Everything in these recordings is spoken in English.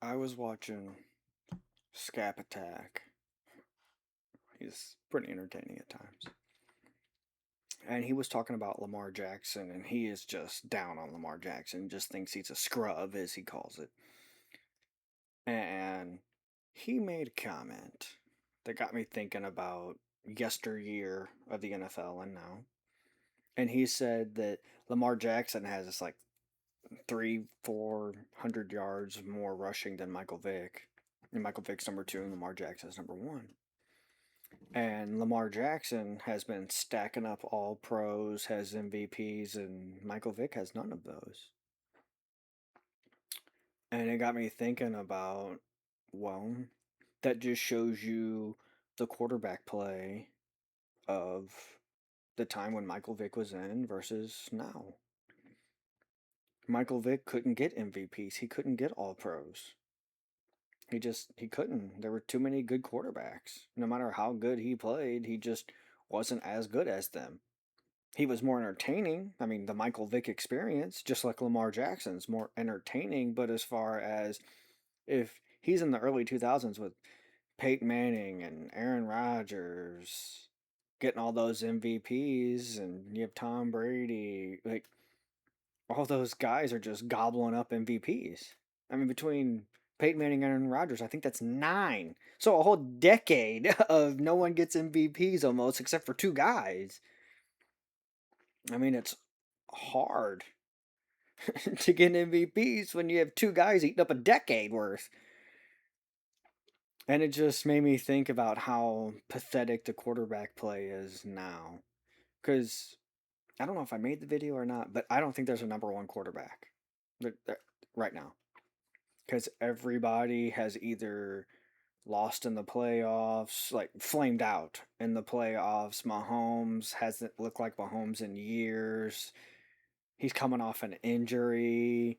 I was watching Scap Attack. He's pretty entertaining at times. And he was talking about Lamar Jackson, and he is just down on Lamar Jackson, just thinks he's a scrub, as he calls it. And he made a comment that got me thinking about yesteryear of the NFL and now. And he said that Lamar Jackson has this like 400 yards more rushing than Michael Vick. And Michael Vick's number two, and Lamar Jackson's number one. And Lamar Jackson has been stacking up all pros, has MVPs, and Michael Vick has none of those. And it got me thinking about, well, that just shows you the quarterback play of the time when Michael Vick was in versus now. Michael Vick couldn't get MVPs. He couldn't get all pros. He couldn't. There were too many good quarterbacks. No matter how good he played, he just wasn't as good as them. He was more entertaining. I mean, the Michael Vick experience, just like Lamar Jackson's, more entertaining. But as far as if he's in the early 2000s with Peyton Manning and Aaron Rodgers getting all those MVPs, and you have Tom Brady, like all those guys are just gobbling up MVPs. I mean, between Peyton Manning and Aaron Rodgers, I think that's nine. So a whole decade of no one gets MVPs almost, except for two guys. I mean, it's hard to get MVPs when you have two guys eating up a decade worth. And it just made me think about how pathetic the quarterback play is now. Because I don't know if I made the video or not, but I don't think there's a number one quarterback right now. Because everybody has either lost in the playoffs, like flamed out in the playoffs. Mahomes hasn't looked like Mahomes in years. He's coming off an injury.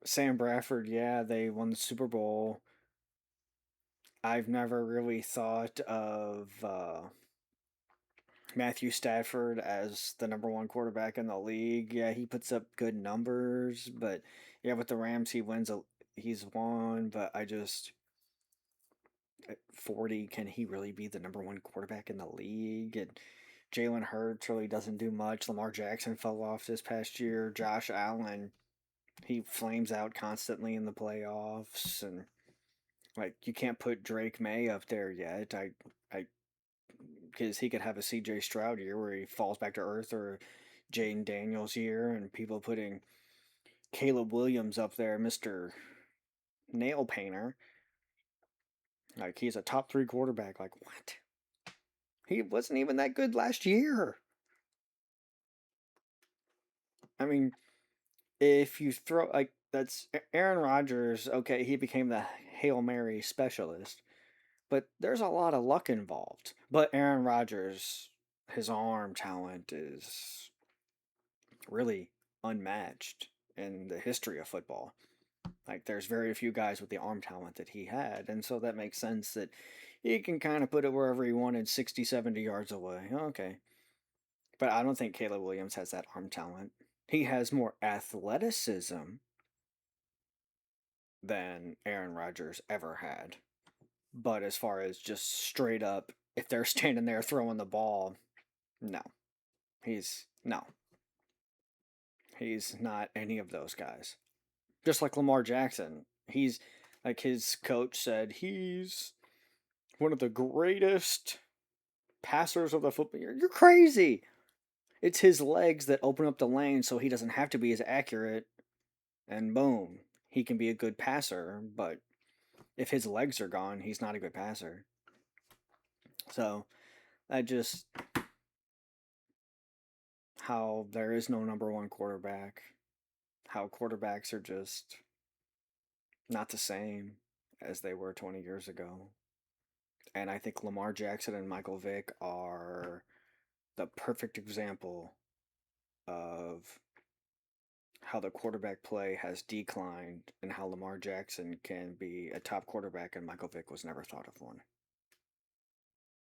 Sam Bradford, yeah, they won the Super Bowl. I've never really thought of Matthew Stafford as the number one quarterback in the league. Yeah, he puts up good numbers, but yeah, with the Rams, he's won. But I just at 40, can he really be the number one quarterback in the league? And Jalen Hurts really doesn't do much. Lamar Jackson fell off this past year. Josh Allen, he flames out constantly in the playoffs, and like you can't put Drake May up there yet. I, because he could have a C.J. Stroud year where he falls back to earth, or Jaden Daniels year, and people putting Caleb Williams up there, Mister Nail Painter. Like he's a top three quarterback. Like what? He wasn't even that good last year. I mean, if you throw like that's Aaron Rodgers, okay, he became the Hail Mary specialist, but there's a lot of luck involved. But Aaron Rodgers, his arm talent is really unmatched in the history of football. Like there's very few guys with the arm talent that he had, and so that makes sense that he can kind of put it wherever he wanted, 60, 70 yards away. Okay. But I don't think Caleb Williams has that arm talent. He has more athleticism than Aaron Rodgers ever had. But as far as just straight up, if they're standing there throwing the ball, no. No. He's not any of those guys. Just like Lamar Jackson. He's, like his coach said, he's one of the greatest passers of the football. You're crazy. It's his legs that open up the lane so he doesn't have to be as accurate, and boom, he can be a good passer. But if his legs are gone, he's not a good passer. So I just how there is no number one quarterback, how quarterbacks are just not the same as they were 20 years ago. And I think Lamar Jackson and Michael Vick are the perfect example of how the quarterback play has declined and how Lamar Jackson can be a top quarterback and Michael Vick was never thought of one.